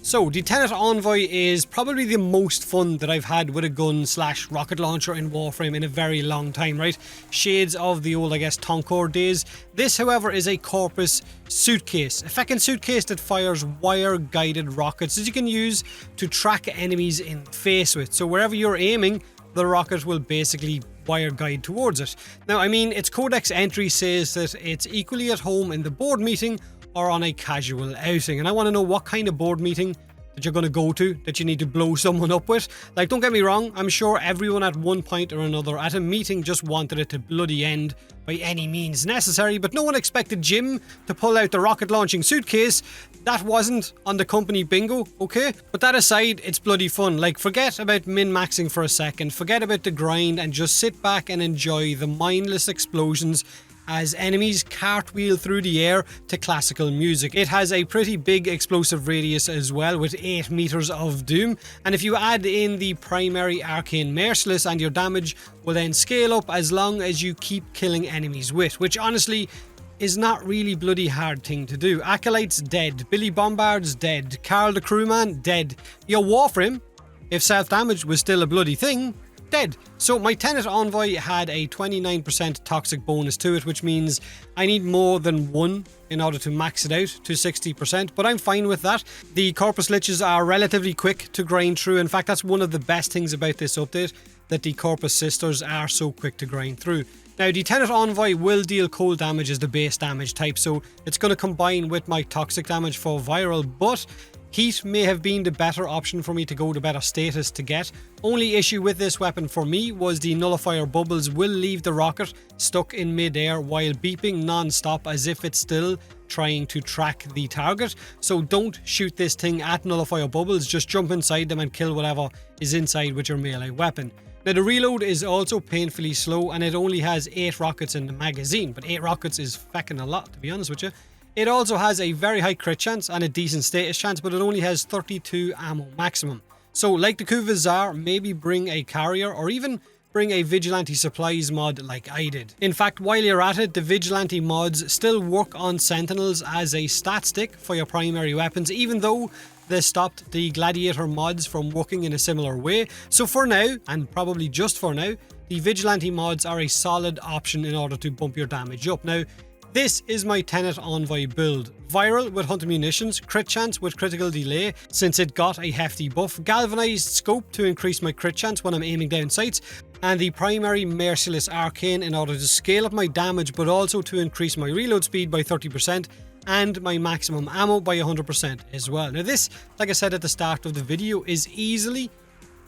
So, the Tenet Envoy is probably the most fun that I've had with a gun slash rocket launcher in Warframe in a very long time, right? Shades of the old, I guess, Toncore days. This, however, is a Corpus Suitcase, a feckin' suitcase that fires wire-guided rockets that you can use to track enemies in the face with. So wherever you're aiming, the rocket will basically wire guide towards it. Now, I mean, its codex entry says that it's equally at home in the board meeting or on a casual outing, and I want to know what kind of board meeting that you're going to go to that you need to blow someone up with. Like, don't get me wrong, I'm sure everyone at one point or another at a meeting just wanted it to bloody end by any means necessary, but no one expected Jim to pull out the rocket launching suitcase. That wasn't on the company bingo, okay? But that aside, it's bloody fun. Like, forget about min-maxing for a second, forget about the grind, and just sit back and enjoy the mindless explosions as enemies cartwheel through the air to classical music. It has a pretty big explosive radius as well, with 8 meters of doom, and if you add in the primary arcane merciless, and your damage will then scale up as long as you keep killing enemies with, which honestly is not really bloody hard thing to do. Acolyte's dead, Billy Bombard's dead, Carl the Crewman dead. Yo, Warframe, if self-damage was still a bloody thing, dead. So my Tenet Envoy had a 29% toxic bonus to it, which means I need more than 1 in order to max it out to 60%, but I'm fine with that. The Corpus Liches are relatively quick to grind through. In fact, that's one of the best things about this update, that the Corpus Sisters are so quick to grind through. Now, the Tenet Envoy will deal cold damage as the base damage type, so it's going to combine with my toxic damage for viral, but heat may have been the better option for me to go to better status to get. Only issue with this weapon for me was the nullifier bubbles will leave the rocket stuck in mid-air while beeping non-stop as if it's still trying to track the target. So don't shoot this thing at nullifier bubbles, just jump inside them and kill whatever is inside with your melee weapon. Now, the reload is also painfully slow, and it only has 8 rockets in the magazine, but 8 rockets is feckin' a lot, to be honest with you. It also has a very high crit chance and a decent status chance, but it only has 32 ammo maximum. So like the Kuvazar, maybe bring a carrier or even bring a vigilante supplies mod like I did. In fact, while you're at it, the vigilante mods still work on sentinels as a stat stick for your primary weapons, even though they stopped the gladiator mods from working in a similar way. So for now, and probably just for now, the vigilante mods are a solid option in order to bump your damage up. Now, this is my Tenet Envoy build. Viral with hunter munitions, crit chance with critical delay since it got a hefty buff, galvanized scope to increase my crit chance when I'm aiming down sights, and the primary merciless arcane in order to scale up my damage but also to increase my reload speed by 30% and my maximum ammo by 100% as well. Now this, like I said at the start of the video, is easily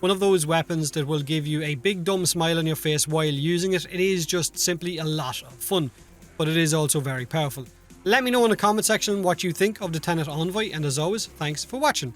one of those weapons that will give you a big dumb smile on your face while using it. It is just simply a lot of fun, but it is also very powerful. Let me know in the comment section what you think of the Tenet Envoy, and as always, thanks for watching.